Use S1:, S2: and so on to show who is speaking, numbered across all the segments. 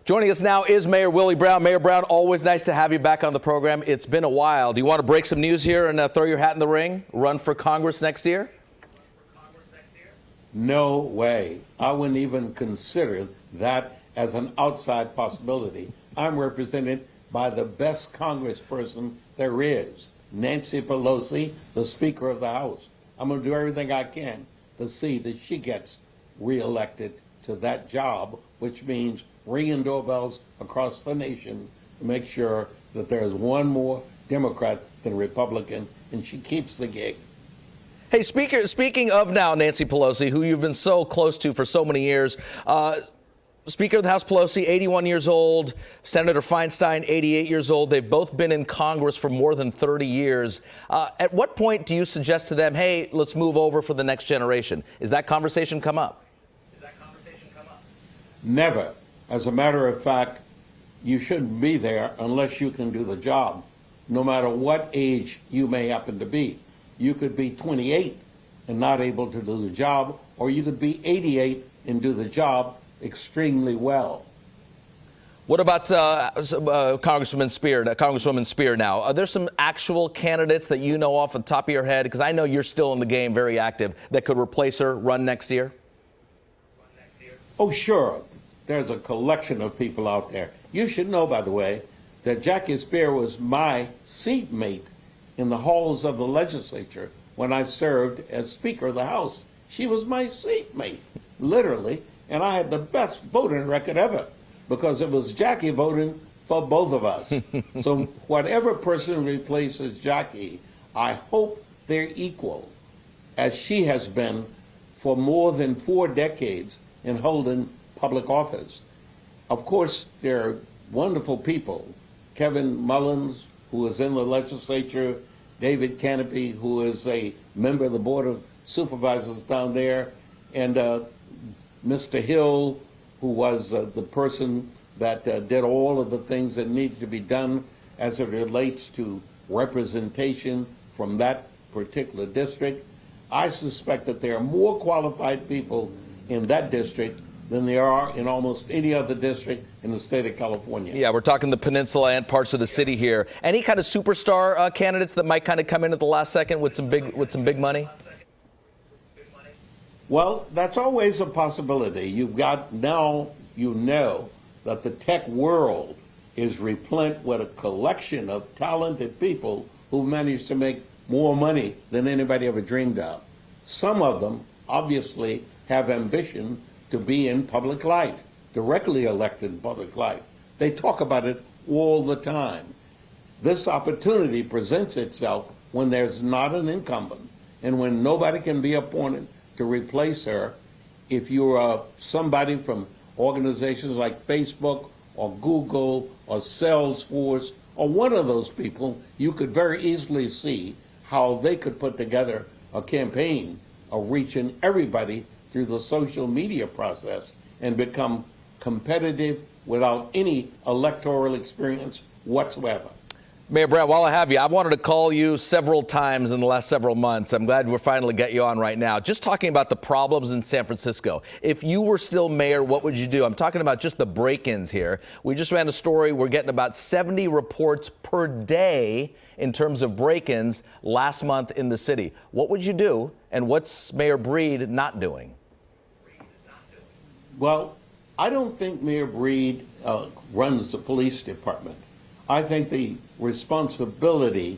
S1: Joining us now is Mayor Willie Brown. Mayor Brown, always nice to have you back on the program. It's been a while. Do you want to break some news here and throw your hat in the ring? Run for Congress next year?
S2: No way. I wouldn't even consider that as an outside possibility. I'm represented by the best congressperson there is, Nancy Pelosi, the Speaker of the House. I'm going to do everything I can to see that she gets reelected to that job, which means ringing doorbells across the nation to make sure that there's one more Democrat than Republican, and she keeps the gig.
S1: Hey, speaking of now Nancy Pelosi, who you've been so close to for so many years, Speaker of the House Pelosi, 81 years old, Senator Feinstein, 88 years old. They've both been in Congress for more than 30 years. At what point do you suggest to them, hey, let's move over for the next generation? Is that conversation come up?
S2: Never. As a matter of fact, you shouldn't be there unless you can do the job, no matter what age you may happen to be. You could be 28 and not able to do the job, or you could be 88 and do the job extremely well.
S1: What about Congresswoman Speier now? Are there some actual candidates that you know off the top of your head, because I know you're still in the game, very active, that could replace her, run next year?
S2: Oh, sure. There's a collection of people out there. You should know, by the way, that Jackie Speier was my seatmate in the halls of the legislature when I served as Speaker of the House. She was my seatmate, literally, and I had the best voting record ever because it was Jackie voting for both of us. So whatever person replaces Jackie, I hope they're equal, as she has been for more than 4 decades in holding public office. Of course, there are wonderful people. Kevin Mullins, who is in the legislature, David Canopy, who is a member of the Board of Supervisors down there, and Mr. Hill, who was the person that did all of the things that needed to be done as it relates to representation from that particular district. I suspect that there are more qualified people in that district than there are in almost any other district in the state of California.
S1: Yeah, we're talking the peninsula and parts of the city here. Any kind of superstar candidates that might kind of come in at the last second with some big money?
S2: Well, that's always a possibility. You've got now, you know, that the tech world is replete with a collection of talented people who managed to make more money than anybody ever dreamed of. Some of them obviously have ambition to be in public life, directly elected in public life. They talk about it all the time. This opportunity presents itself when there's not an incumbent and when nobody can be appointed to replace her. If you're somebody from organizations like Facebook or Google or Salesforce or one of those people, you could very easily see how they could put together a campaign of reaching everybody through the social media process and become competitive without any electoral experience whatsoever.
S1: Mayor Brown, while I have you, I've wanted to call you several times in the last several months. I'm glad we're finally got you on right now. Just talking about the problems in San Francisco. If you were still mayor, what would you do? I'm talking about just the break-ins here. We just ran a story. We're getting about 70 reports per day in terms of break-ins last month in the city. What would you do? And what's Mayor Breed not doing?
S2: Well, I don't think Mayor Breed runs the police department. I think the responsibility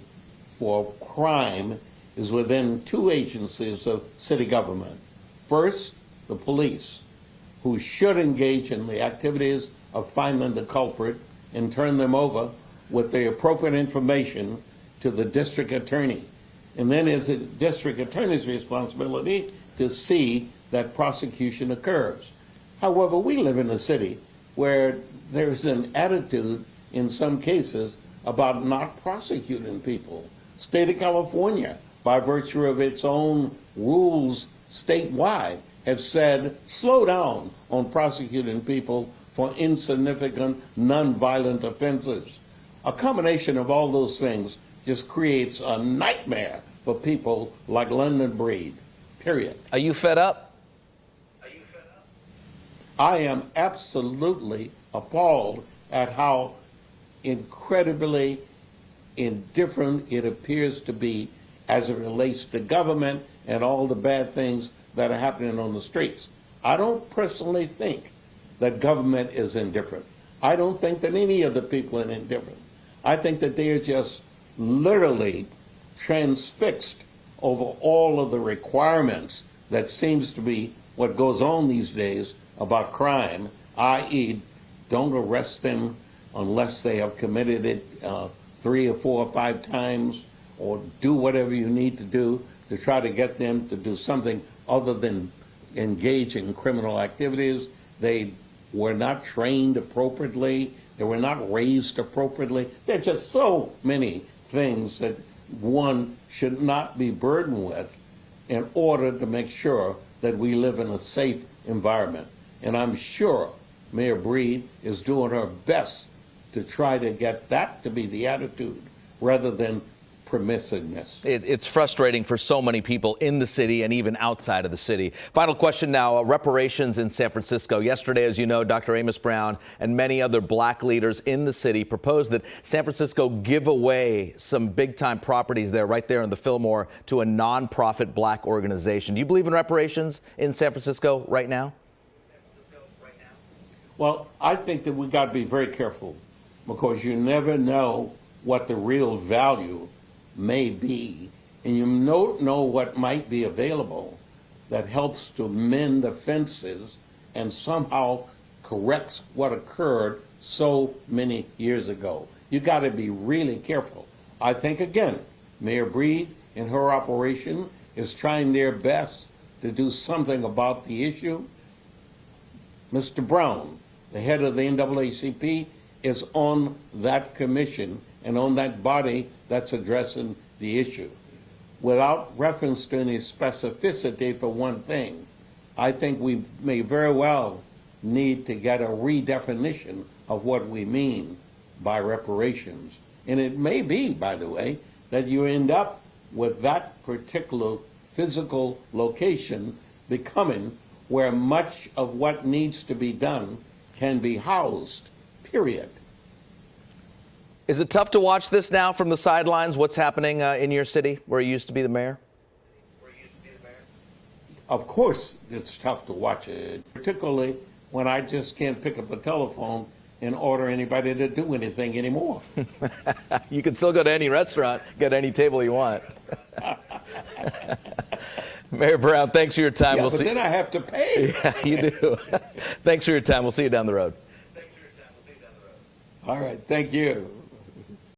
S2: for crime is within 2 agencies of city government. First, the police, who should engage in the activities of finding the culprit and turn them over with the appropriate information to the district attorney. And then it's the district attorney's responsibility to see that prosecution occurs. However, we live in a city where there's an attitude in some cases about not prosecuting people. State of California, by virtue of its own rules statewide, have said, slow down on prosecuting people for insignificant, non-violent offenses. A combination of all those things just creates a nightmare for people like London Breed, period.
S1: Are you fed up?
S2: I am absolutely appalled at how incredibly indifferent it appears to be as it relates to government and all the bad things that are happening on the streets. I don't personally think that government is indifferent. I don't think that any of the people are indifferent. I think that they are just literally transfixed over all of the requirements that seems to be what goes on these days about crime, i.e., don't arrest them unless they have committed it 3 or 4 or 5 times, or do whatever you need to do to try to get them to do something other than engage in criminal activities. They were not trained appropriately. They were not raised appropriately. There are just so many things that one should not be burdened with in order to make sure that we live in a safe environment. And I'm sure Mayor Breed is doing her best to try to get that to be the attitude rather than permissiveness.
S1: It's frustrating for so many people in the city and even outside of the city. Final question now, reparations in San Francisco. Yesterday, as you know, Dr. Amos Brown and many other black leaders in the city proposed that San Francisco give away some big-time properties there, right there in the Fillmore, to a nonprofit black organization. Do you believe in reparations in San Francisco right now?
S2: Well, I think that we got to be very careful, because you never know what the real value may be, and you don't know what might be available that helps to mend the fences and somehow corrects what occurred so many years ago. You got to be really careful. I think, again, Mayor Breed and her operation is trying their best to do something about the issue. Mr. Brown, the head of the NAACP, is on that commission and on that body that's addressing the issue. Without reference to any specificity for one thing, I think we may very well need to get a redefinition of what we mean by reparations. And it may be, by the way, that you end up with that particular physical location becoming where much of what needs to be done can be housed, period.
S1: Is it tough to watch this now from the sidelines, what's happening in your city where you used to be the mayor?
S2: Of course it's tough to watch it, particularly when I just can't pick up the telephone and order anybody to do anything anymore.
S1: You can still go to any restaurant, get any table you want. Mayor Brown, thanks for your time.
S2: Yeah, but then I have to pay.
S1: Yeah, you do. Thanks for your time. We'll see you down the road.
S2: All right, thank you.